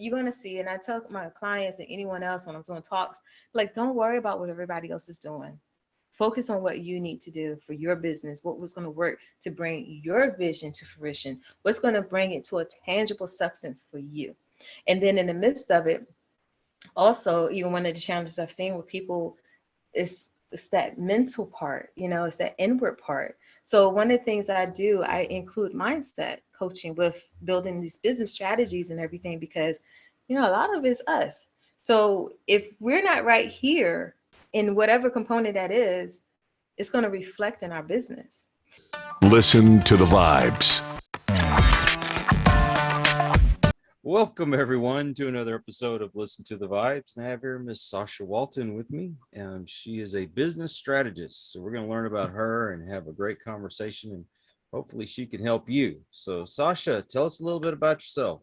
you're going to see, and I tell my clients and anyone else when I'm doing talks, like, don't worry about what everybody else is doing. Focus on what you need to do for your business, what was going to work to bring your vision to fruition, what's going to bring it to a tangible substance for you. And then in the midst of it, also, even one of the challenges I've seen with people is it's that mental part, it's that inward part. So one of the things I do, I include mindset coaching with building these business strategies and everything, because a lot of it's us. So if we're not right here in whatever component that is, it's going to reflect in our business. Listen to the vibes. Welcome, everyone, to another episode of Listen to the Vibes. And I have here Miss Sacha Walton with me. She is a business strategist. So we're going to learn about her and have a great conversation, and hopefully she can help you. So, Sacha, tell us a little bit about yourself.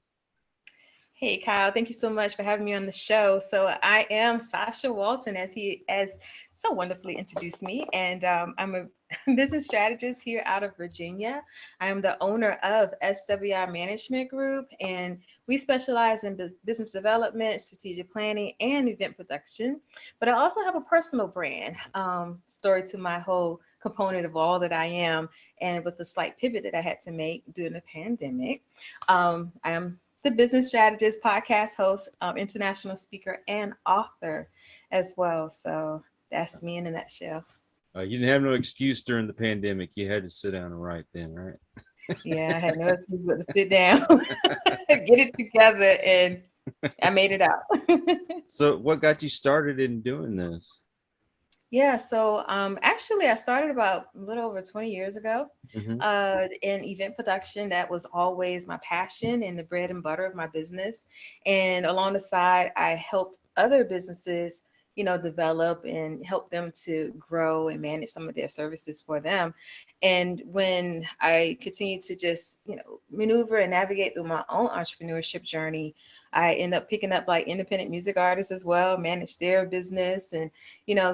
Hey, Kyle, thank you so much for having me on the show. So I am Sacha Walton, as so wonderfully introduced me, and I'm a business strategist here out of Virginia. I am the owner of SWI Management Group, and we specialize in business development, strategic planning, and event production. But I also have a personal brand story to my whole component of all that I am, and with the slight pivot that I had to make during the pandemic. I am the business strategist, podcast host, international speaker, and author as well. So that's me in a nutshell. You didn't have no excuse during the pandemic. You had to sit down and write then, right? Yeah, I had no excuse but to sit down, get it together, and I made it out. So what got you started in doing this? Yeah, so actually, I started about a little over 20 years ago in event production. That was always my passion and the bread and butter of my business. And along the side, I helped other businesses, develop and help them to grow and manage some of their services for them. And when I continued to just, maneuver and navigate through my own entrepreneurship journey, I end up picking up like independent music artists as well, manage their business. And,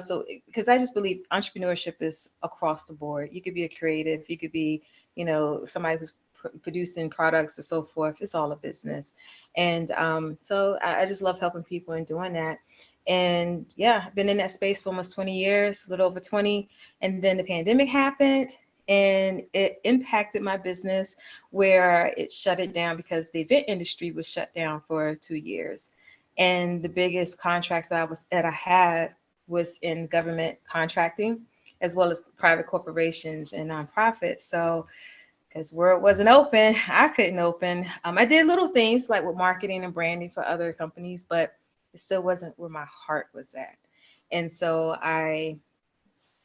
so because I just believe entrepreneurship is across the board. You could be a creative, you could be, somebody who's producing products or so forth. It's all a business. And so I just love helping people and doing that. And yeah, I've been in that space for almost 20 years, a little over 20. And then the pandemic happened, and it impacted my business where it shut it down because the event industry was shut down for 2 years. And the biggest contracts that I had was in government contracting, as well as private corporations and nonprofits. So because where it wasn't open, I couldn't open. I did little things like with marketing and branding for other companies, but it still wasn't where my heart was at. And so I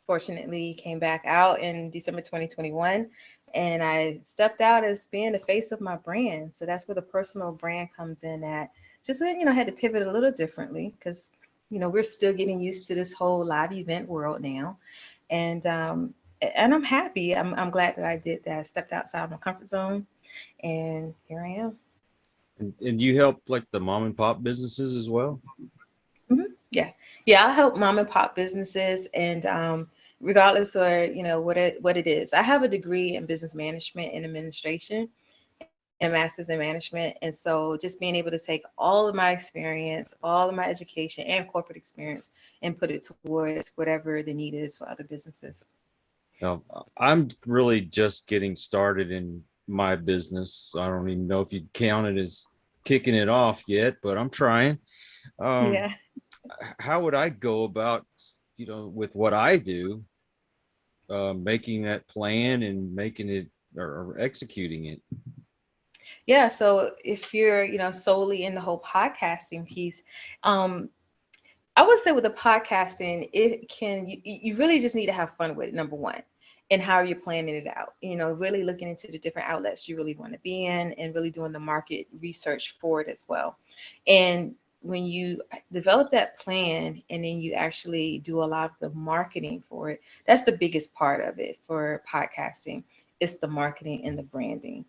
fortunately came back out in December 2021, and I stepped out as being the face of my brand. So that's where the personal brand comes in at. Just, had to pivot a little differently because, we're still getting used to this whole live event world now. And I'm happy. I'm glad that I did that. I stepped outside my comfort zone, and here I am. And you help like the mom and pop businesses as well? Yeah, I help mom and pop businesses, and regardless of what it is. I have a degree in business management and administration, and a master's in management, and so just being able to take all of my experience, all of my education and corporate experience, and put it towards whatever the need is for other businesses. Now, I'm really just getting started in my business. I don't even know if you'd count it as kicking it off yet, but I'm trying. Yeah. How would I go about, with what I do, making that plan and making it or executing it? Yeah. So if you're, solely in the whole podcasting piece, I would say with the podcasting, you really just need to have fun with it, number one, and how you're planning it out. Really looking into the different outlets you really want to be in and really doing the market research for it as well. And when you develop that plan and then you actually do a lot of the marketing for it, that's the biggest part of it for podcasting. It's the marketing and the branding.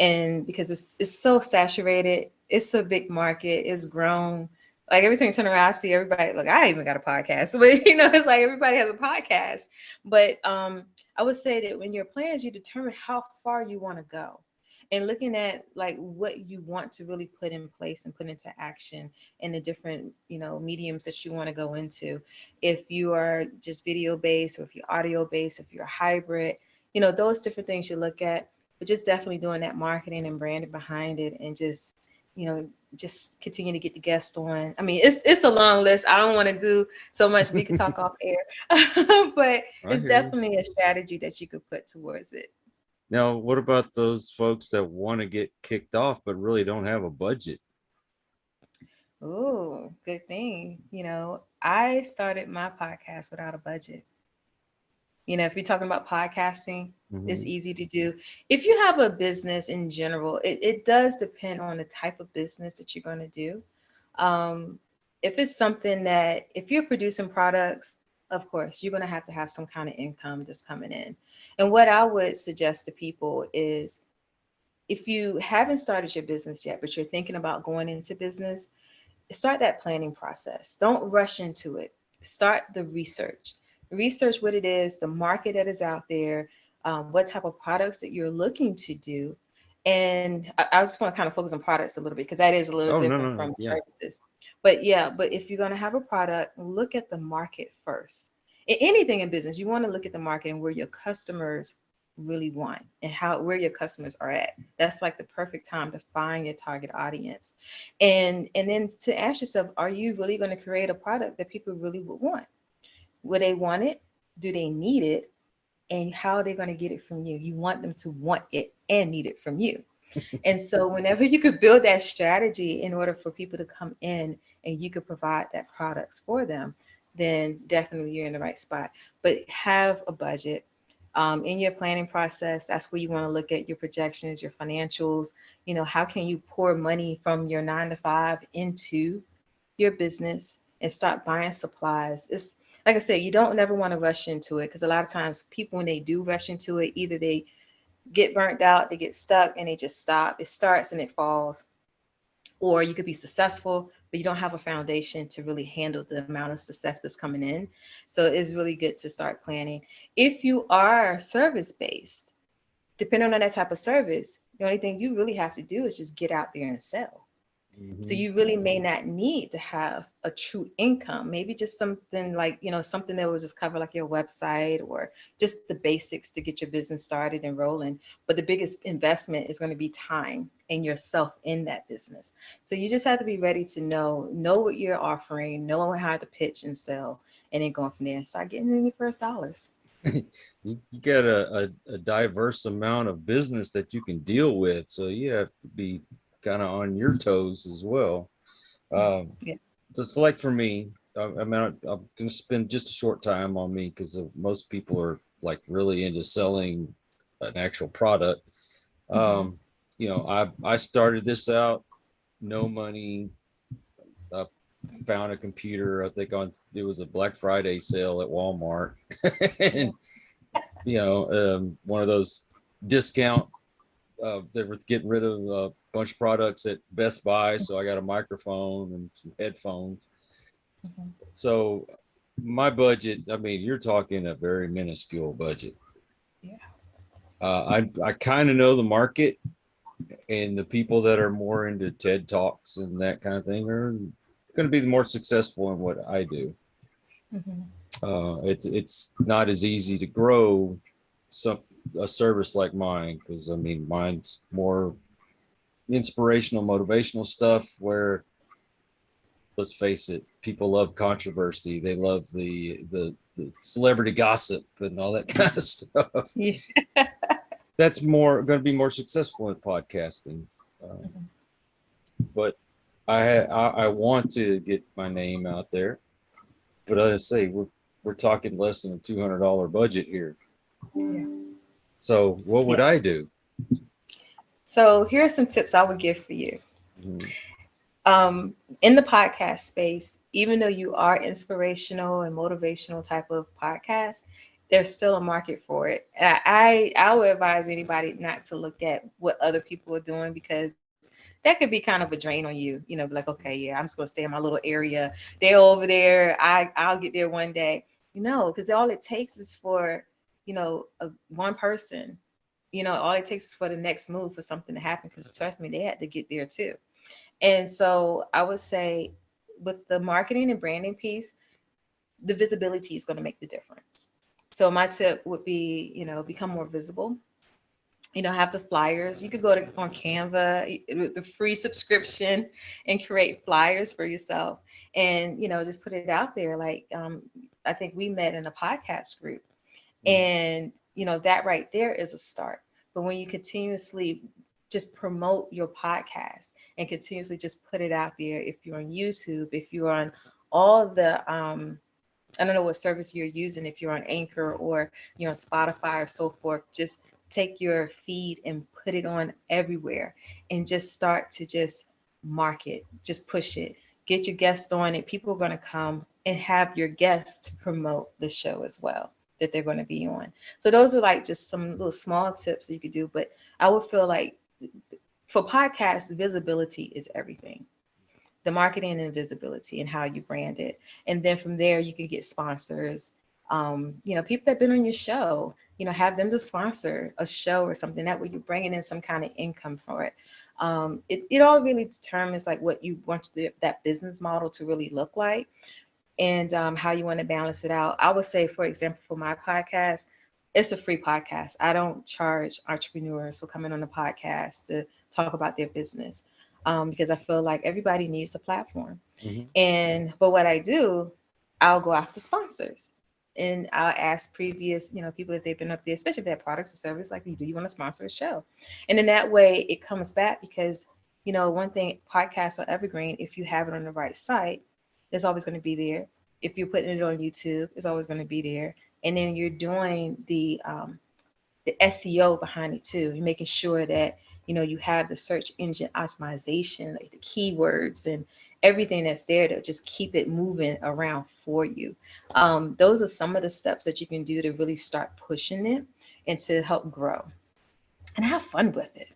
And because it's so saturated, it's a big market, it's grown. Like every time you turn around, I see everybody, like I even got a podcast, but it's like everybody has a podcast. But I would say that when your plans, you determine how far you want to go. and looking at like what you want to really put in place and put into action in the different, mediums that you want to go into. If you are just video based, or if you're audio based, if you're a hybrid, those different things you look at, but just definitely doing that marketing and branding behind it, and just continue to get the guests on. I mean, it's a long list. I don't want to do so much. We could talk off air, but I it's hear you. definitely a strategy that you could put towards it. Now, what about those folks that want to get kicked off but really don't have a budget? Oh, good thing. I started my podcast without a budget. If you're talking about podcasting, it's Mhm. easy to do. If you have a business in general, it does depend on the type of business that you're going to do. Um, if it's something that, if you're producing products, of course, you're going to have some kind of income that's coming in. And what I would suggest to people is, if you haven't started your business yet, but you're thinking about going into business, start that planning process. Don't rush into it. Start the research. Research what it is, the market that is out there, what type of products that you're looking to do. And I just want to kind of focus on products a little bit, because that is a little Oh, no, different no, no. from Yeah. services. But yeah, but if you're going to have a product, look at the market first. Anything in business, you want to look at the market and where your customers really want, and where your customers are at. That's like the perfect time to find your target audience. And then to ask yourself, are you really going to create a product that people really would want? Would they want it? Do they need it? And how are they going to get it from you? You want them to want it and need it from you. And so whenever you could build that strategy in order for people to come in and you could provide that products for them, then definitely you're in the right spot. But have a budget. In your planning process, that's where you want to look at your projections, your financials. How can you pour money from your 9 to 5 into your business and start buying supplies? It's like I said, you don't never want to rush into it, because a lot of times people, when they do rush into it, either they get burnt out, they get stuck, and they just stop. It starts and it falls. Or you could be successful, but you don't have a foundation to really handle the amount of success that's coming in. So it's really good to start planning. If you are service based, depending on that type of service, the only thing you really have to do is just get out there and sell. So Mhm. you really may not need to have a true income. Maybe just something like, something that will just cover like your website, or just the basics to get your business started and rolling. But the biggest investment is going to be time and yourself in that business. So you just have to be ready to know what you're offering, know how to pitch and sell, and then going from there and start getting in your first dollars. You got a diverse amount of business that you can deal with, so you have to be kind of on your toes as well. Um, Yeah. just like for me, I'm going to spend just a short time on me, because most people are like really into selling an actual product. Hmm. Um, I started this out, no money. I found a computer. I think it was a Black Friday sale at Walmart, Yeah. and one of those discount. They were getting rid of a bunch of products at Best Buy, so I got a microphone and some headphones. Hmm. So my budget, I mean, you're talking a very minuscule budget. Yeah. I kind of know the market, and the people that are more into TED Talks and that kind of thing are going to be the more successful in what I do. Hmm. It's not as easy to grow some a service like mine, because I mean mine's more inspirational, motivational stuff. Where, let's face it, people love controversy. They love the celebrity gossip and all that kind of stuff. Yeah. That's more going to be more successful in podcasting. Um, Mhm. but I want to get my name out there. But I say we're talking less than a $200 budget here. Yeah. So what would Yeah. I do? So here are some tips I would give for you. Mhm. In the podcast space, even though you are inspirational and motivational type of podcast, there's still a market for it. And I would advise anybody not to look at what other people are doing, because that could be kind of a drain on you. Be like, okay, yeah, I'm just gonna stay in my little area. They're over there. I'll get there one day. Because all it takes is for one person all it takes is for the next move for something to happen. Because trust me, they had to get there too. And so I would say with the marketing and branding piece, the visibility is going to make the difference. So my tip would be, become more visible. Have the flyers. You could go on Canva with the free subscription and create flyers for yourself, and just put it out there. Like I think we met in a podcast group, and that right there is a start. But when you continuously just promote your podcast and continuously just put it out there, if you're on YouTube, if you're on all the I don't know what service you're using, if you're on Anchor or you're on Spotify or so forth, just take your feed and put it on everywhere and just start to just market, just push it, get your guests on it. People are going to come and have your guests to promote the show as well that they're going to be on. So those are like just some little small tips you could do. But I would feel like for podcasts, visibility is everything. The marketing and visibility and how you brand it. And then from there, you can get sponsors. People that have been on your show, have them to sponsor a show or something. That way you're bringing in some kind of income for it. It all really determines like what you want that business model to really look like, and how you want to balance it out. I would say, for example, for my podcast, it's a free podcast. I don't charge entrepreneurs for coming on the podcast to talk about their business, because I feel like everybody needs a platform. But what I do, I'll go after sponsors. And I'll ask previous, people if they've been up there, especially if they have products or service, like, do you want to sponsor a show? And in that way, it comes back because, one thing, podcasts are evergreen. If you have it on the right site, it's always going to be there. If you're putting it on YouTube, it's always going to be there. And then you're doing the SEO behind it too. You're making sure that you have the search engine optimization, like the keywords and everything that's there to just keep it moving around for you. Those are some of the steps that you can do to really start pushing it and to help grow and have fun with it.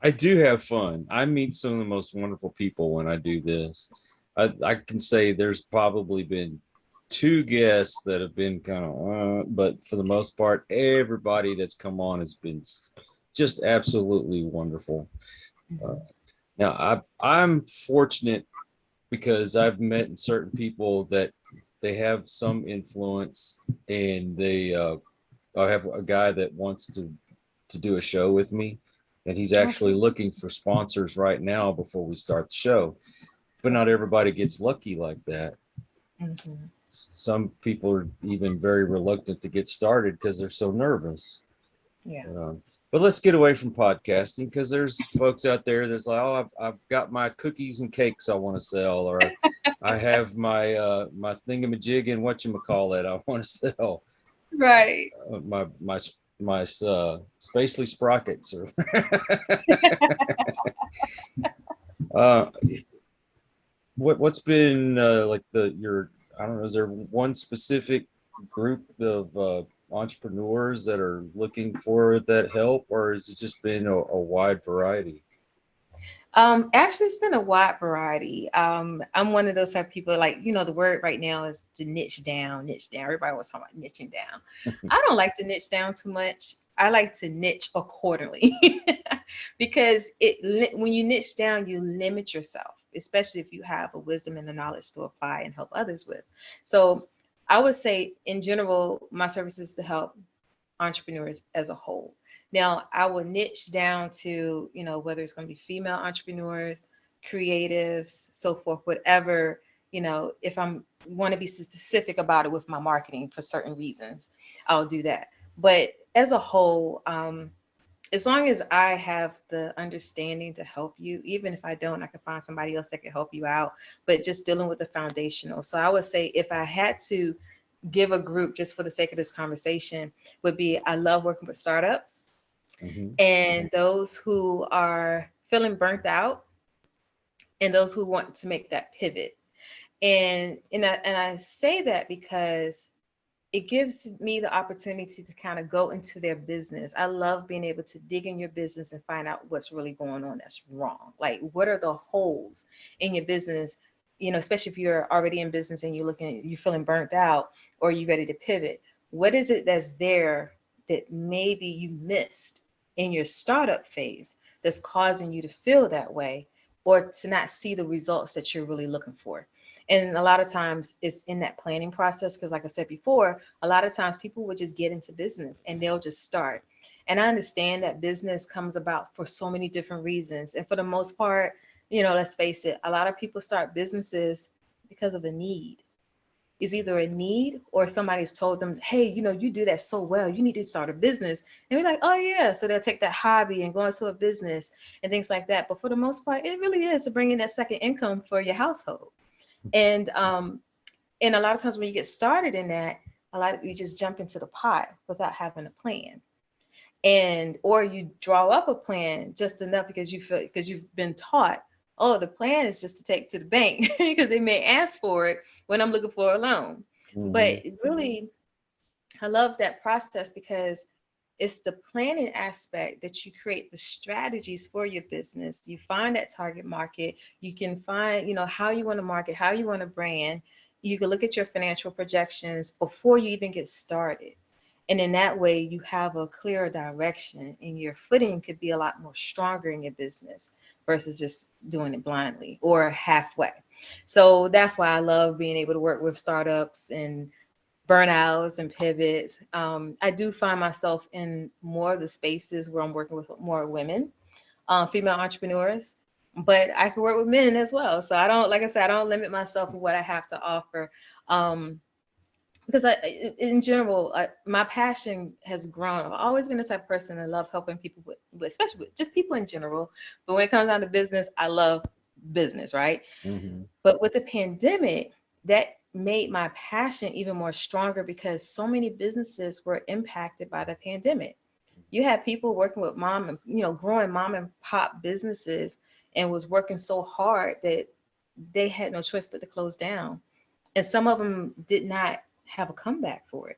I do have fun. I meet some of the most wonderful people when I do this. I can say there's probably been 2 guests that have been kind of, but for the most part, everybody that's come on has been just absolutely wonderful. Now, I'm fortunate because I've met certain people that they have some influence, and I have a guy that wants to do a show with me, and he's actually looking for sponsors right now before we start the show. But not everybody gets lucky like that. Some people are even very reluctant to get started because they're so nervous. But let's get away from podcasting, because there's folks out there that's like, oh, I've got my cookies and cakes I want to sell, or I have my my thingamajig and whatchamacallit I want to sell. Right. My spacely sprockets. Or what's been like I don't know, is there one specific group of entrepreneurs that are looking for that help, or has it just been a wide variety? Actually, it's been a wide variety. I'm one of those type of people, like, the word right now is to niche down, niche down. Everybody was talking about niching down. I don't like to niche down too much. I like to niche accordingly because when you niche down, you limit yourself, especially if you have a wisdom and the knowledge to apply and help others with. So I would say in general, my service is to help entrepreneurs as a whole. Now, I will niche down to, whether it's going to be female entrepreneurs, creatives, so forth, whatever, if I'm want to be specific about it with my marketing for certain reasons, I'll do that. But as a whole, as long as I have the understanding to help you, even if I don't, I can find somebody else that can help you out, but just dealing with the foundational. So I would say if I had to give a group just for the sake of this conversation, would be I love working with startups and those who are feeling burnt out and those who want to make that pivot. And I say that because it gives me the opportunity to kind of go into their business. I love being able to dig in your business and find out what's really going on that's wrong. Like, what are the holes in your business? Especially if you're already in business and you're feeling burnt out or you're ready to pivot. What is it that's there that maybe you missed in your startup phase that's causing you to feel that way or to not see the results that you're really looking for. And a lot of times it's in that planning process, because like I said before, a lot of times people would just get into business and they'll just start. And I understand that business comes about for so many different reasons. And for the most part, let's face it, a lot of people start businesses because of a need. It's either a need or somebody's told them, hey, you do that so well, you need to start a business. And we're like, oh yeah. So they'll take that hobby and go into a business and things like that. But for the most part, it really is to bring in that second income for your household. And a lot of times when you get started in that, you just jump into the pot without having a plan. Or you draw up a plan just enough because you've been taught, oh, the plan is just to take to the bank because they may ask for it when I'm looking for a loan. But really, I love that process because it's the planning aspect that you create the strategies for your business. You find that target market. You can find, how you want to market, how you want to brand. You can look at your financial projections before you even get started. And in that way, you have a clearer direction and your footing could be a lot more stronger in your business versus just doing it blindly or halfway. So that's why I love being able to work with startups and burnouts and pivots. I do find myself in more of the spaces where I'm working with more women, female entrepreneurs, but I can work with men as well. So I don't, like I said, I don't limit myself with what I have to offer. Because in general, my passion has grown. I've always been the type of person that love helping people with, especially with just people in general. But when it comes down to business, I love business, right? But with the pandemic, that made my passion even more stronger because so many businesses were impacted by the pandemic. You had people working with growing mom and pop businesses and was working so hard that they had no choice but to close down. And some of them did not have a comeback for it.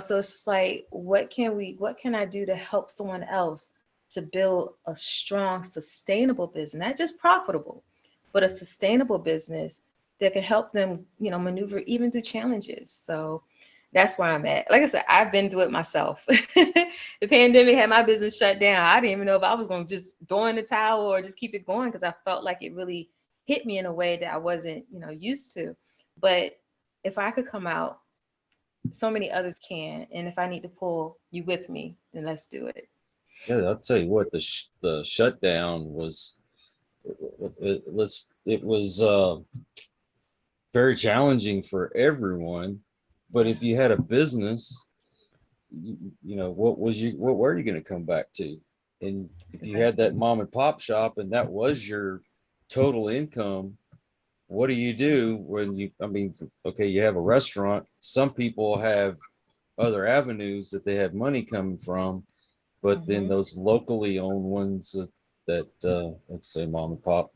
So it's just like, what can I do to help someone else to build a strong, sustainable business, not just profitable, but a sustainable business that can help them, maneuver even through challenges. So that's where I'm at. Like I said, I've been through it myself. The pandemic had my business shut down. I didn't even know if I was going to just throw in the towel or just keep it going because I felt like it really hit me in a way that I wasn't, used to. But if I could come out, so many others can. And if I need to pull you with me, then let's do it. Yeah, I'll tell you what, the shutdown was, it was very challenging for everyone. But if you had a business, what were you going to come back to? And if you had that mom and pop shop and that was your total income, what do you do when you have a restaurant? Some people have other avenues that they have money coming from, but then those locally owned ones that let's say mom and pop,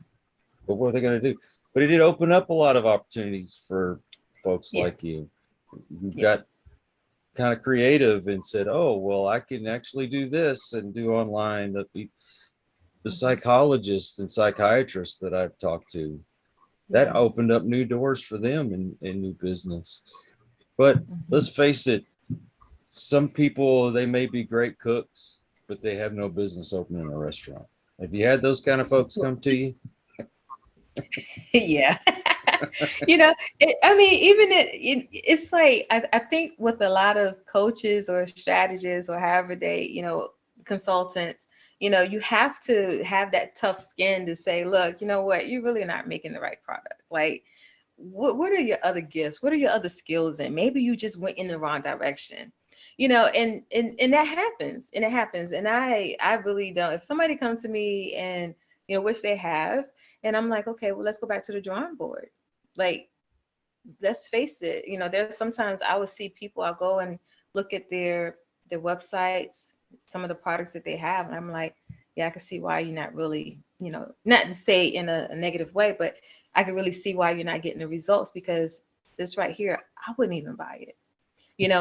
but what are they going to do? But it did open up a lot of opportunities for folks like you. You got kind of creative and said, oh, well, I can actually do this and do online. The psychologists and psychiatrists that I've talked to, that opened up new doors for them in new business. But let's face it, some people, they may be great cooks, but they have no business opening a restaurant. Have you had those kind of folks come to you? Yeah. It's like, I think with a lot of coaches or strategists or however they, consultants, you have to have that tough skin to say, look, you know what, you're really not making the right product. Like, what are your other gifts? What are your other skills? And maybe you just went in the wrong direction, and that happens, and it happens. And I really don't, if somebody comes to me and, which they have, and I'm like, okay, well, let's go back to the drawing board. Like, let's face it, there's sometimes I would see people, I'll go and look at their websites, some of the products that they have, and I'm like, yeah, I can see why you're not really, not to say in a negative way, but I can really see why you're not getting the results, because this right here, I wouldn't even buy it.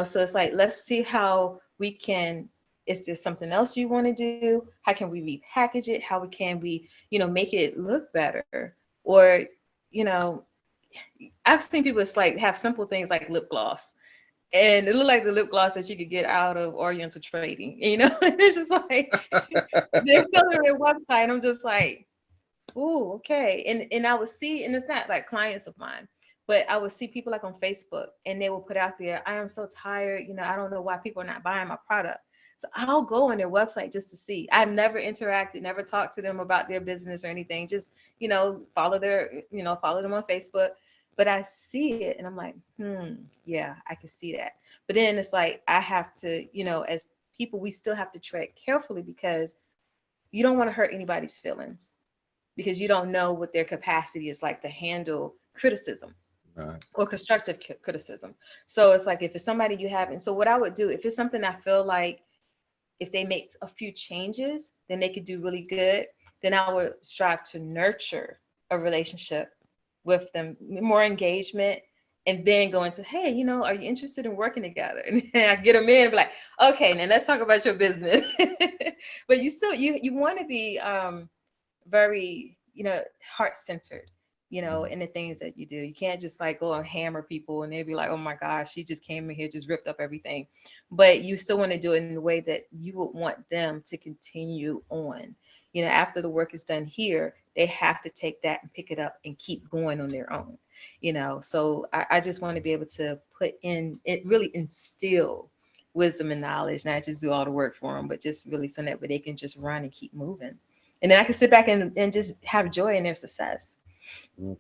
So it's like, let's see how we can, is there something else you want to do? How can we repackage it? How can we, make it look better? Or, I've seen people, it's like have simple things like lip gloss. And it looked like the lip gloss that you could get out of Oriental Trading, you know? It's just like they're selling their website. And I'm just like, ooh, okay. And I would see, and it's not like clients of mine, but I would see people like on Facebook and they will put out there, I am so tired, you know, I don't know why people are not buying my product. So I'll go on their website just to see. I've never interacted, never talked to them about their business or anything. Just, follow follow them on Facebook. But I see it and I'm like, yeah, I can see that. But then it's like I have to, as people, we still have to tread carefully because you don't want to hurt anybody's feelings because you don't know what their capacity is like to handle criticism. Right. Or constructive criticism. So it's like if it's somebody you haven't, so what I would do if it's something I feel like if they make a few changes, then they could do really good. Then I would strive to nurture a relationship with them, more engagement, and then go into, hey, are you interested in working together? And I get them in and be like, okay, now let's talk about your business. But you still, you want to be very, heart-centered, in the things that you do. You can't just like go and hammer people and they'd be like, oh my gosh, she just came in here, just ripped up everything. But you still want to do it in a way that you would want them to continue on. After the work is done here, they have to take that and pick it up and keep going on their own. So I just want to be able to put in it, really instill wisdom and knowledge, not just do all the work for them, but just really so that they can just run and keep moving. And then I can sit back and just have joy in their success.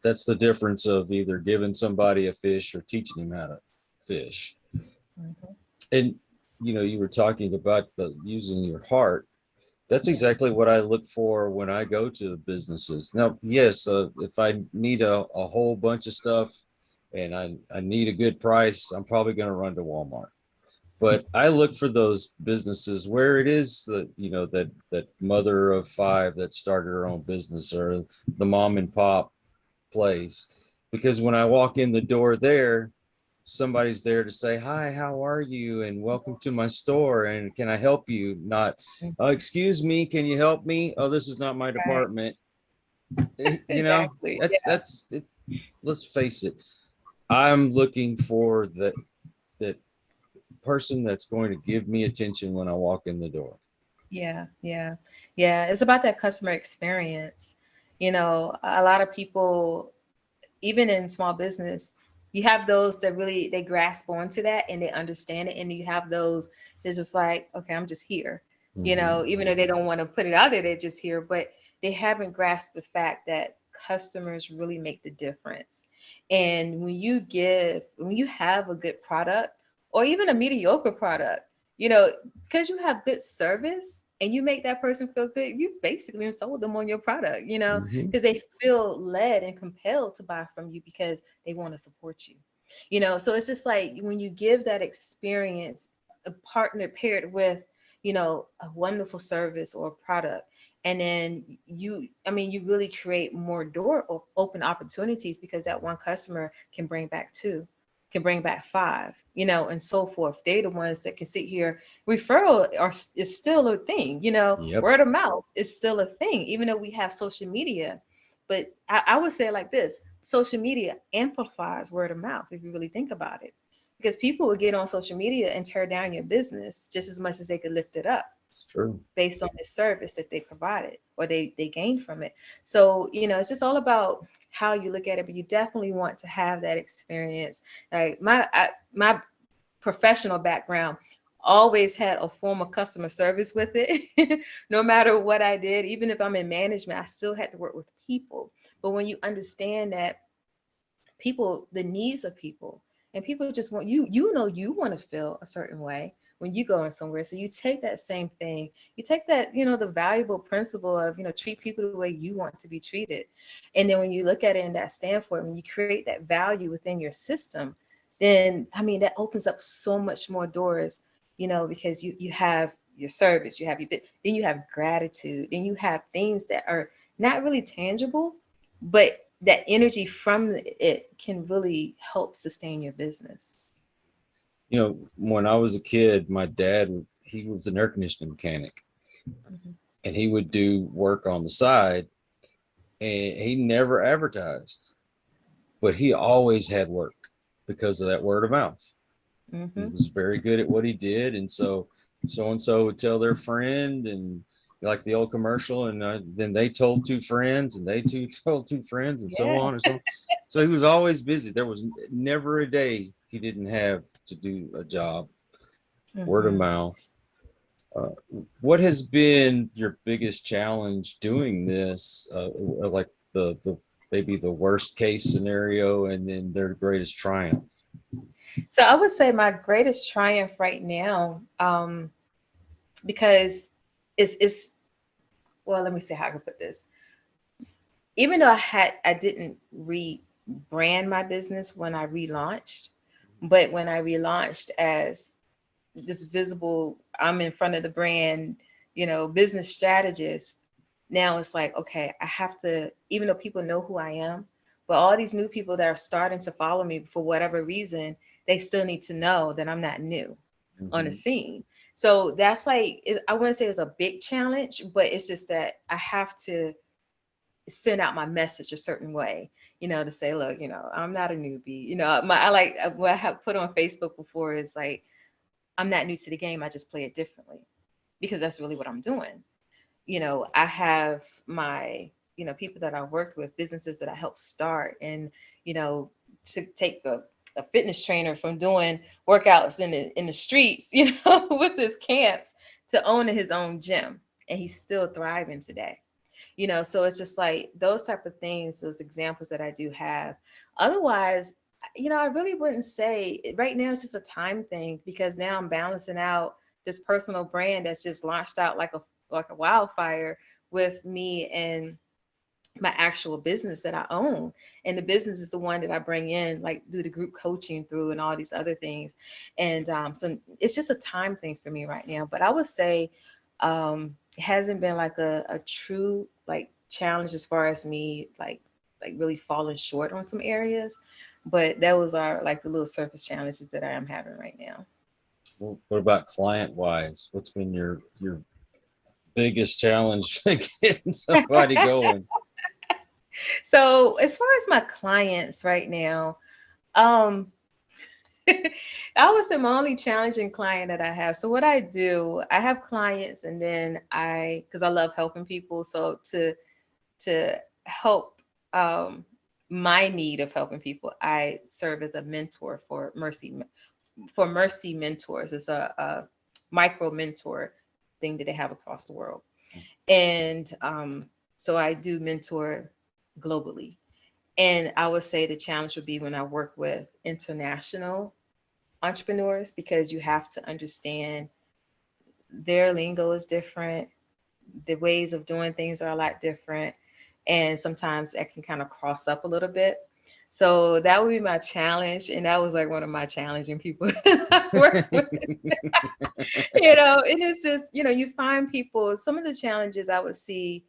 That's the difference of either giving somebody a fish or teaching him how to fish. Mm-hmm. And you were talking about using your heart. That's exactly what I look for when I go to businesses. Now, yes, if I need a whole bunch of stuff and I need a good price, I'm probably going to run to Walmart. But I look for those businesses where it is that mother of five that started her own business, or the mom and pop place, because when I walk in the door there, somebody's there to say, hi, how are you, and welcome to my store, and can I help you? Not, oh, excuse me, can you help me? Oh, this is not my Right. department. Exactly. Yeah. That's it. Let's face it, I'm looking for that person that's going to give me attention when I walk in the door. Yeah. Yeah. Yeah. It's about that customer experience. A lot of people, even in small business, you have those that really they grasp onto that and they understand it. And you have those that's just like, okay, I'm just here. Even though they don't want to put it out there, they're just here, but they haven't grasped the fact that customers really make the difference. And when you have a good product or even a mediocre product, because you have good service and you make that person feel good, you basically sold them on your product, Mm-hmm. because they feel led and compelled to buy from you because they want to support you. So it's just like when you give that experience, a partner paired with, a wonderful service or product, and then you really create more door open opportunities because that one customer can bring back two, can bring back five, and so forth. They're the ones that can sit here. Referral is still a thing, Yep. word of mouth is still a thing, even though we have social media. But I would say it like this: social media amplifies word of mouth if you really think about it. Because people would get on social media and tear down your business just as much as they could lift it up It's true. based on the service that they provided or they gained from it. So, it's just all about how you look at it, but you definitely want to have that experience. Like my professional background always had a form of customer service with it. No matter what I did, even if I'm in management, I still had to work with people. But when you understand that people, the needs of people, and people just want you want to feel a certain way when you go in somewhere. So you take that same thing, you take that, the valuable principle of, treat people the way you want to be treated. And then when you look at it in that standpoint, when you create that value within your system, then that opens up so much more doors, because you have your service, you have your bit, then you have gratitude, then you have things that are not really tangible, but that energy from it can really help sustain your business. When I was a kid, my dad, he was an air conditioning mechanic, Mhm. and he would do work on the side, and he never advertised, but he always had work because of that word of mouth. Mm-hmm. He was very good at what he did. And so and so would tell their friend, and like the old commercial, and then they told two friends, and they told two friends, and so Yeah. on and so on. So he was always busy. There was never a day he didn't have to do a job. Word of Mm-hmm. mouth. Uh, what has been your biggest challenge doing this? Like the maybe the worst case scenario, and then their greatest triumph. So I would say my greatest triumph right now, because it's well, let me see how I can put this. Even though I didn't rebrand my business when I relaunched, but when I relaunched as this visible, I'm in front of the brand, business strategist. Now it's like, okay, I have to, even though people know who I am, but all these new people that are starting to follow me for whatever reason, they still need to know that I'm not new on the Mm-hmm. scene. So that's like, I wouldn't say it's a big challenge, but it's just that I have to send out my message a certain way, to say, look, I'm not a newbie. I like what I have put on Facebook before is like, I'm not new to the game. I just play it differently because that's really what I'm doing. I have my, people that I worked with, businesses that I helped start, and, to take a fitness trainer from doing workouts in the streets, with his camps to owning his own gym. And he's still thriving today. So it's just like those type of things, those examples that I do have. Otherwise, I really wouldn't say right now it's just a time thing because now I'm balancing out this personal brand that's just launched out like a wildfire with me and my actual business that I own. And the business is the one that I bring in, like do the group coaching through and all these other things. And so it's just a time thing for me right now. But I would say it hasn't been like a true like challenge as far as me like really falling short on some areas. But that was our like the little surface challenges that I am having right now. Well, what about client wise? What's been your biggest challenge getting somebody going? So as far as my clients right now, um, I would say my only challenging client that I have. So what I do, I have clients, and then because I love helping people, so to help my need of helping people, I serve as a mentor for Mercy Mentors. It's a micro mentor thing that they have across the world, and so I do mentor globally. And I would say the challenge would be when I work with international entrepreneurs because you have to understand their lingo is different, the ways of doing things are a lot different, and sometimes that can kind of cross up a little bit. So that would be my challenge, and that was like one of my challenging people that I work with. And it's just, you find people, some of the challenges I would see,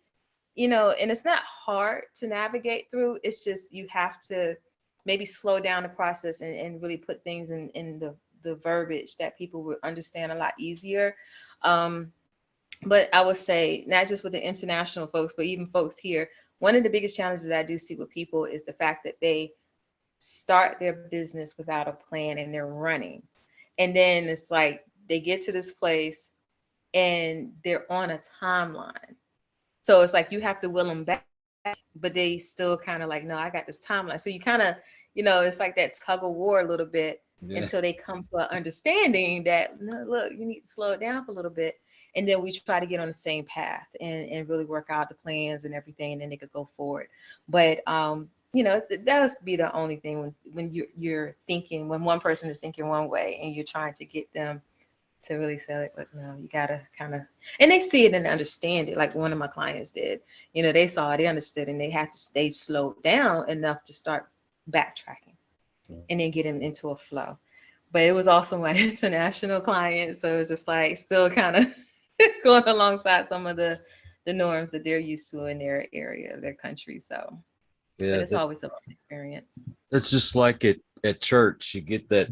and it's not hard to navigate through. It's just you have to maybe slow down the process and really put things in the verbiage that people would understand a lot easier. Um, but I would say not just with the international folks, but even folks here, one of the biggest challenges that I do see with people is the fact that they start their business without a plan and they're running. And then it's like they get to this place and they're on a timeline. So it's like you have to will them back, but they still kind of like, no, I got this timeline. So you kind of, it's like that tug of war a little bit Yeah. until they come to an understanding that, no, look, you need to slow it down for a little bit. And then we try to get on the same path and really work out the plans and everything, and then they could go forward. But that would be the only thing when you're thinking, when one person is thinking one way and you're trying to get them to really say like, look, no, you gotta kind of, and they see it and understand it. Like one of my clients did, they saw it, they understood, and they had to stay slowed down enough to start backtracking and then get them into a flow. But it was also my international client, so it was just like still kind of going alongside some of the norms that they're used to in their area, their country. So, but Yeah, it's always a learning experience. that's just like at church. You get that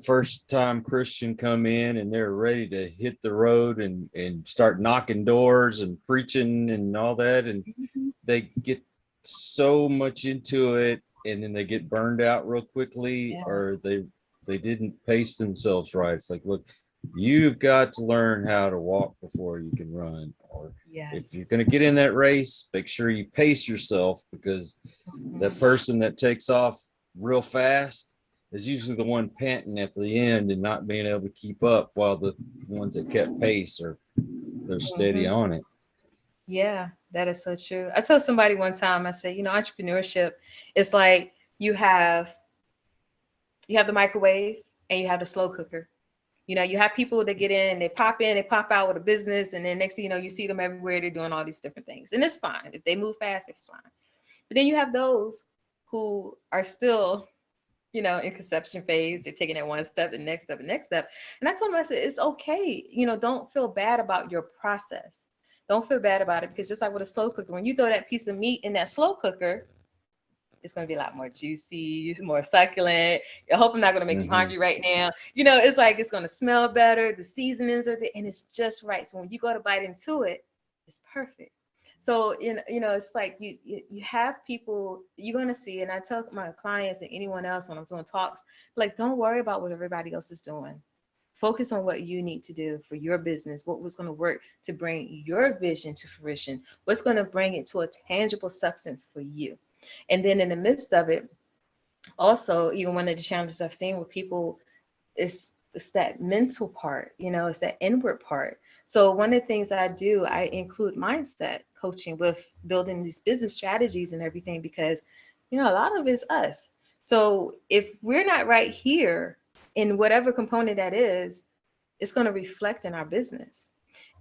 first time Christian come in and they're ready to hit the road and start knocking doors and preaching and all that, and Mhm. they get so much into it, and then they get burned out real quickly, Yeah. or they didn't pace themselves right. It's like, look, you've got to learn how to walk before you can run. Or if you're going to get in that race, make sure you pace yourself, because that person that takes off real fast is usually the one panting at the end and not being able to keep up, while the ones that kept pace are they're steady on it. Yeah, that is so true. I told somebody one time, I said, entrepreneurship is like you have the microwave and you have the slow cooker. You have people that get in, they pop out with a business, and then next thing you know, you see them everywhere. They're doing all these different things, and it's fine. If they move fast, it's fine. But then you have those who are still, in conception phase. They're taking it one step, the next step, the next step. And I told them, I said, it's okay. Don't feel bad about your process. Don't feel bad about it, because just like with a slow cooker, when you throw that piece of meat in that slow cooker, it's going to be a lot more juicy, more succulent. I hope I'm not going to make you hungry right now. It's like it's going to smell better. The seasonings are there, and it's just right. So when you go to bite into it, it's perfect. So it's like you have people you're going to see, and I tell my clients and anyone else when I'm doing talks, like, don't worry about what everybody else is doing. Focus on what you need to do for your business, what was going to work to bring your vision to fruition, what's going to bring it to a tangible substance for you. And then in the midst of it, also, even one of the challenges I've seen with people is it's that mental part, it's that inward part. So one of the things I do, I include mindset coaching with building these business strategies and everything, because, a lot of it's us. So if we're not right here in whatever component that is, it's going to reflect in our business.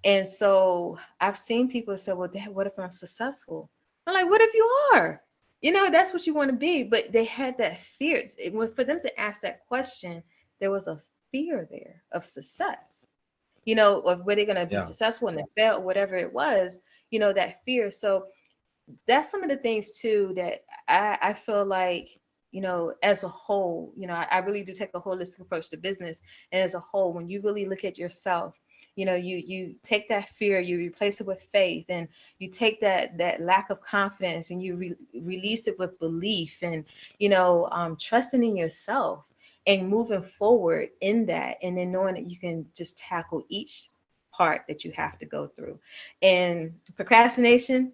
And so I've seen people say, well, Dad, what if I'm successful? I'm like, what if you are? That's what you want to be. But they had that fear. For them to ask that question, there was a fear there of success, of were they going to be successful and they failed, whatever it was, that fear. So that's some of the things too that I feel like, as a whole, I really do take a holistic approach to business. And as a whole, when you really look at yourself, you take that fear, you replace it with faith, and you take that lack of confidence and you release it with belief, and trusting in yourself and moving forward in that, and then knowing that you can just tackle each part that you have to go through. And procrastination,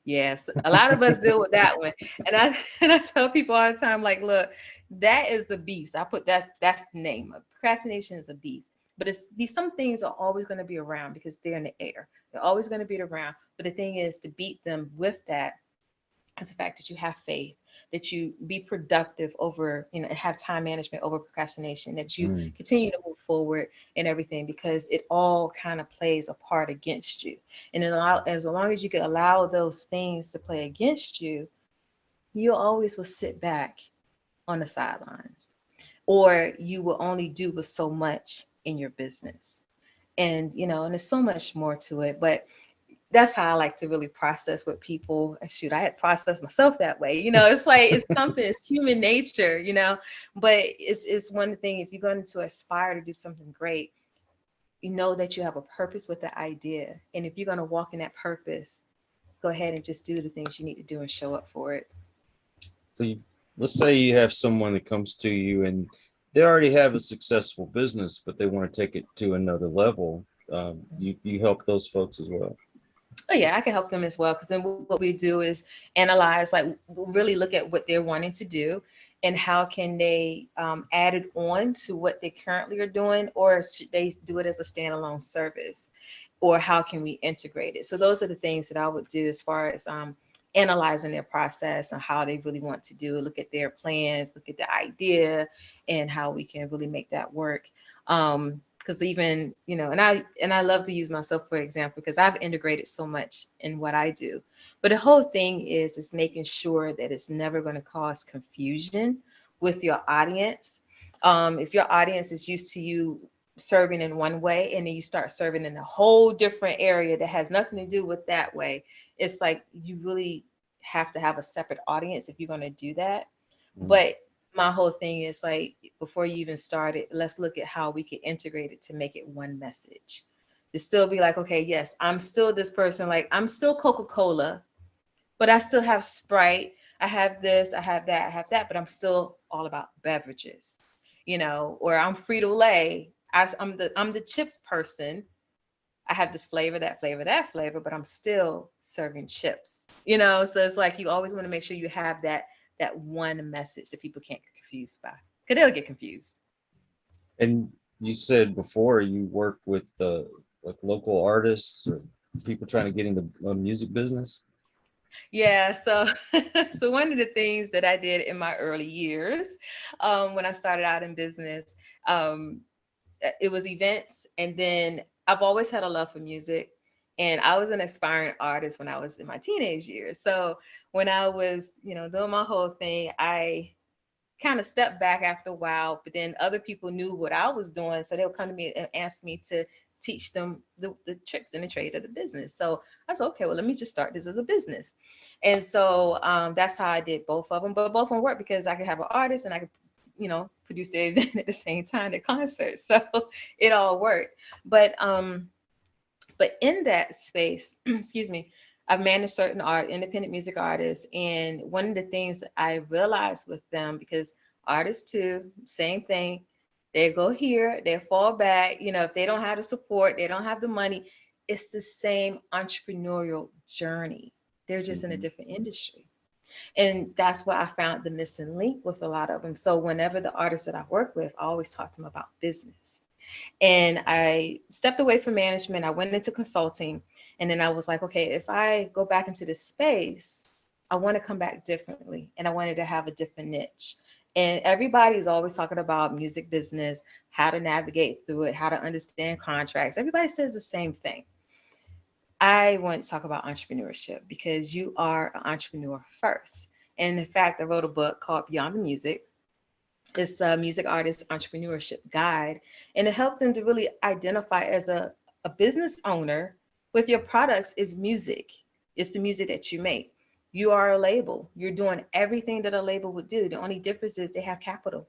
yes, a lot of us deal with that one. And I and I tell people all the time, like, look, that is the beast. I put that's the name of procrastination, is a beast. But some things are always going to be around because they're in the air. They're always going to be around. But the thing is, to beat them with that is the fact that you have faith, that you be productive over, and have time management over procrastination, that you continue to move forward and everything, because it all kind of plays a part against you. And as long as you can allow those things to play against you, you always will sit back on the sidelines, or you will only do with so much in your business. And, and there's so much more to it, but that's how I like to really process with people. And shoot, I had processed myself that way. It's like it's something, it's human nature, but it's one thing. If you're going to aspire to do something great, you know that you have a purpose with the idea. And if you're going to walk in that purpose, go ahead and just do the things you need to do and show up for it. So let's say you have someone that comes to you and they already have a successful business, but they want to take it to another level. You help those folks as well. Oh yeah, I can help them as well, because then what we do is analyze, like really look at what they're wanting to do and how can they add it on to what they currently are doing, or should they do it as a standalone service, or how can we integrate it? So those are the things that I would do as far as analyzing their process and how they really want to do it, look at their plans, look at the idea, and how we can really make that work. Because even, and I love to use myself for example, because I've integrated so much in what I do. But the whole thing is making sure that it's never going to cause confusion with your audience. If your audience is used to you serving in one way, and then you start serving in a whole different area that has nothing to do with that way, it's like you really have to have a separate audience if you're going to do that. But my whole thing is like, before you even start it, let's look at how we can integrate it to make it one message. To still be like, okay, yes, I'm still this person, like I'm still Coca-Cola, but I still have Sprite. I have this, I have that, but I'm still all about beverages. or I'm Frito-Lay. I'm the chips person. I have this flavor, that flavor, that flavor, but I'm still serving chips. So it's like you always want to make sure you have that one message that people can't get confused by, because they'll get confused. And you said before you work with like local artists or people trying to get into the music business. Yeah, so so one of the things that I did in my early years, when I started out in business, um, it was events, and then I've always had a love for music, and I was an aspiring artist when I was in my teenage years. So when I was, doing my whole thing, I kind of stepped back after a while, but then other people knew what I was doing, so they'll come to me and ask me to teach them the tricks and the trade of the business. So I said, okay, well, let me just start this as a business. And so that's how I did both of them, but both of them worked because I could have an artist and I could, produce the event at the same time, the concert. So it all worked. But in that space, excuse me, I've managed certain independent music artists. And one of the things I realized with them, because artists too, same thing, they go here, they fall back. If they don't have the support, they don't have the money, it's the same entrepreneurial journey. They're just in a different industry. And that's why I found the missing link with a lot of them. So whenever the artists that I work with, I always talk to them about business. And I stepped away from management. I went into consulting. And then I was like, okay, if I go back into this space, I want to come back differently. And I wanted to have a different niche. And everybody's always talking about music business, how to navigate through it, how to understand contracts. Everybody says the same thing. I want to talk about entrepreneurship because you are an entrepreneur first. And in fact, I wrote a book called Beyond the Music. It's a music artist entrepreneurship guide, and it helped them to really identify as a business owner with your products is music. It's the music that you make. You are a label. You're doing everything that a label would do. The only difference is they have capital,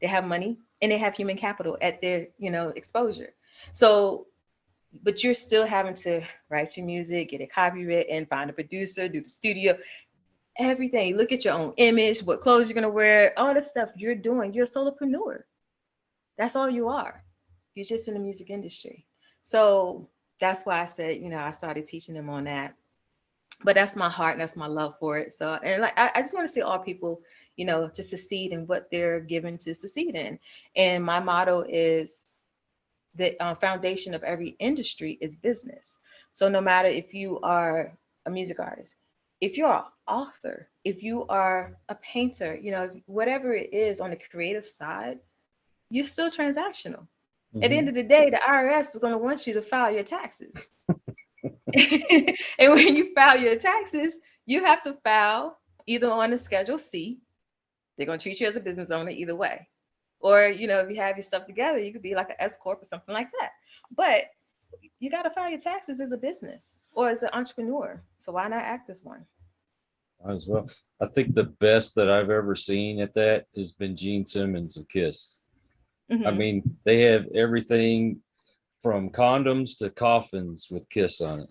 they have money, and they have human capital at their, exposure. So, but you're still having to write your music, get it copyright, find a producer, do the studio, everything. Look at your own image, what clothes you're gonna wear, all the stuff you're doing. You're a solopreneur. That's all you are. You're just in the music industry. So that's why I said, I started teaching them on that. But that's my heart and that's my love for it. So, and like I just want to see all people, just succeed in what they're given to succeed in. And my motto is the foundation of every industry is business. So no matter if you are a music artist, if you're an author, if you are a painter, whatever it is on the creative side, you're still transactional. At the end of the day, the IRS is going to want you to file your taxes. And when you file your taxes, you have to file either on a Schedule C. They're going to treat you as a business owner either way. Or, if you have your stuff together, you could be like an S Corp or something like that. But you got to file your taxes as a business or as an entrepreneur. So why not act as one? As well. I think the best that I've ever seen at that has been Gene Simmons of Kiss. I mean, they have everything from condoms to coffins with Kiss on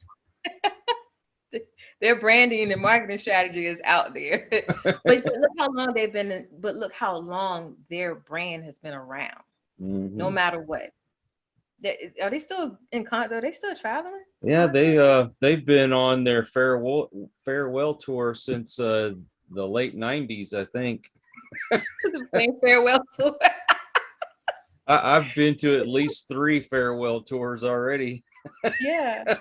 it. Their branding and marketing strategy is out there. but look how long they've been, but look how long their brand has been around. No matter what. Are they still in Are they still traveling? Yeah, they've been on their farewell tour since the late 90s, I think. Farewell tour. I've been to at least 3 farewell tours already. Yeah.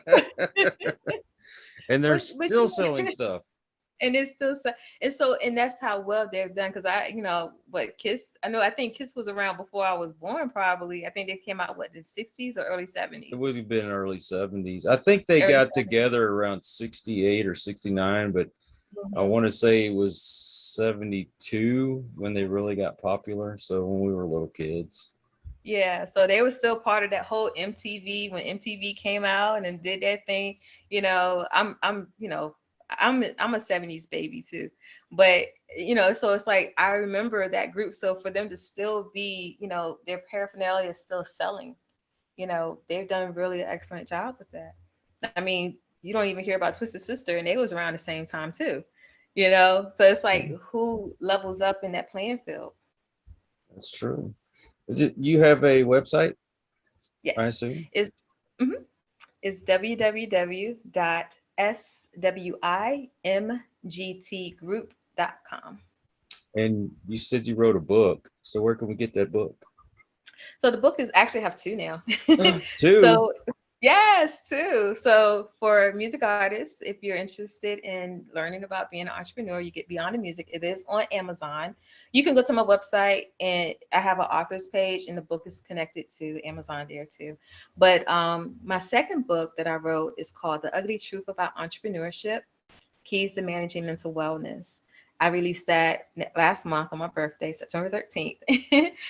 And they're still selling stuff. And it's still and that's how well they've done. Because Kiss, I think Kiss was around before I was born, probably. I think they came out the 60s or early 70s. It would have been early 70s. I think they got together around 68 or 69, but I want to say it was 72 when they really got popular. So when we were little kids. Yeah, so they were still part of that whole MTV when MTV came out and did that thing. I'm a 70s baby too. But so it's like I remember that group. So for them to still be, their paraphernalia is still selling, they've done really an excellent job with that. I mean, you don't even hear about Twisted Sister, and they was around the same time too. So it's like who levels up in that playing field? That's true. You have a website, Yes. I assume? It's www.swimgtgroup.com. And you said you wrote a book. So where can we get that book? So the book is actually have two now. Two? So yes, two. So for music artists, if you're interested in learning about being an entrepreneur, you get Beyond the Music. It is on Amazon. You can go to my website and I have an author's page and the book is connected to Amazon there too. But my second book that I wrote is called The Ugly Truth About Entrepreneurship, Keys to Managing Mental Wellness. I released that last month on my birthday, September 13th.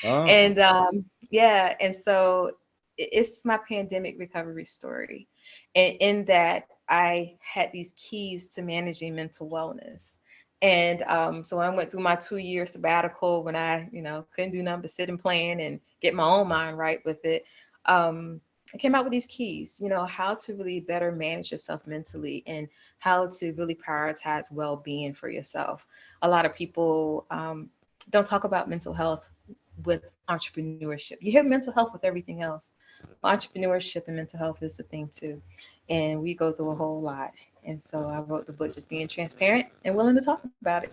Oh. And yeah, and so it's my pandemic recovery story. And in that, I had these keys to managing mental wellness. And so I went through my 2-year sabbatical when I, couldn't do nothing but sit and plan and get my own mind right with it. I came out with these keys, how to really better manage yourself mentally and how to really prioritize well-being for yourself. A lot of people don't talk about mental health with entrepreneurship. You hear mental health with everything else. Entrepreneurship and mental health is the thing too. And we go through a whole lot. And so I wrote the book just being transparent and willing to talk about it.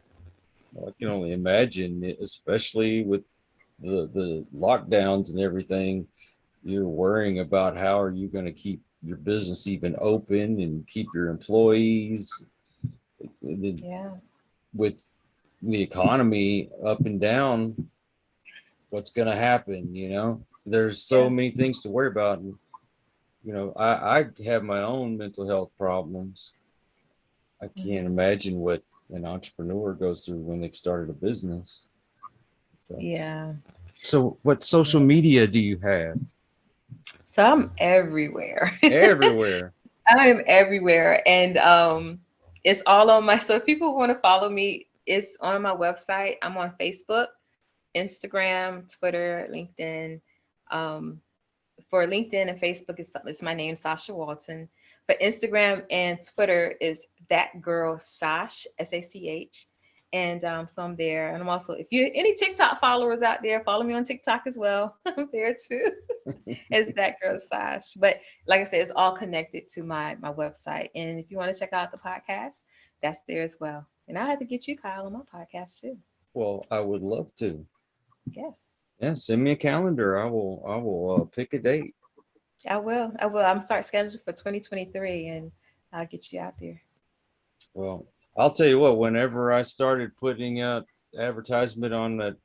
Well, I can only imagine, especially with the lockdowns and everything, you're worrying about how are you going to keep your business even open and keep your employees. Yeah. With the economy up and down, what's going to happen? There's so many things to worry about. And, I have my own mental health problems. I can't imagine what an entrepreneur goes through when they've started a business. Yeah. So what social media do you have? So I'm everywhere. Everywhere. I am everywhere. And it's all on so if people want to follow me, it's on my website. I'm on Facebook, Instagram, Twitter, LinkedIn. For LinkedIn and Facebook, it's my name, Sacha Walton. For Instagram and Twitter is That Girl Sash, SACH. And so I'm there. And I'm also, if you're any TikTok followers out there, follow me on TikTok as well. I'm there too. It's That Girl Sash. But like I said, it's all connected to my website. And if you want to check out the podcast, that's there as well. And I have to get you, Kyle, on my podcast too. Well, I would love to. Yes. Yeah, send me a calendar. I will pick a date. I will. I'm start scheduling for 2023 and I'll get you out there. Well, I'll tell you what, whenever I started putting out advertisement on that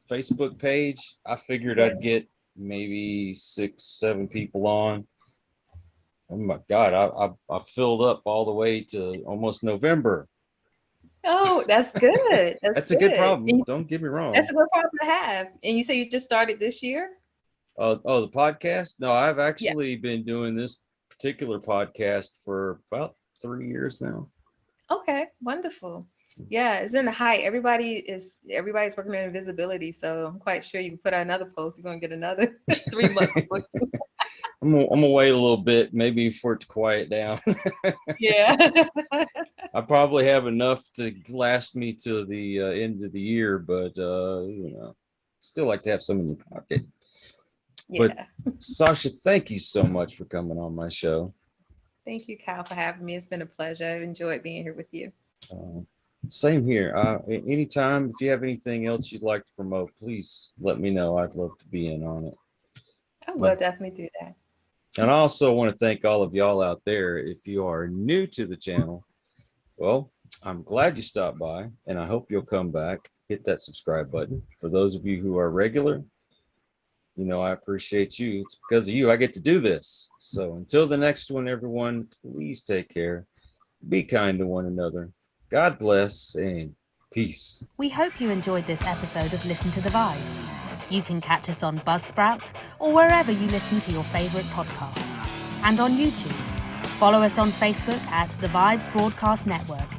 Facebook page, I figured I'd get maybe 6-7 people on. Oh my God, I filled up all the way to almost November. Oh, that's good. That's a good problem. Don't get me wrong. That's a good problem to have. And you say you just started this year? The podcast? No, I've actually been doing this particular podcast for about 3 years now. Okay, wonderful. Yeah, it's in the height. Everybody's working on invisibility, so I'm quite sure you can put out another post. You're gonna get another 3 months. I'm gonna wait a little bit, maybe for it to quiet down. Yeah. I probably have enough to last me to the end of the year, but still like to have some in your pocket. Yeah. But Sacha, thank you so much for coming on my show. Thank you, Kyle, for having me. It's been a pleasure. I've enjoyed being here with you. Same here. Anytime, if you have anything else you'd like to promote, please let me know. I'd love to be in on it. I will definitely do that. And I also want to thank all of y'all out there. If you are new to the channel, well, I'm glad you stopped by, and I hope you'll come back. Hit that subscribe button. For those of you who are regular, I appreciate you. It's because of you I get to do this. So until the next one, everyone, please take care. Be kind to one another. God bless and peace. We hope you enjoyed this episode of Listen to the Vibes. You can catch us on Buzzsprout or wherever you listen to your favorite podcasts. And on YouTube. Follow us on Facebook at The Vibes Broadcast Network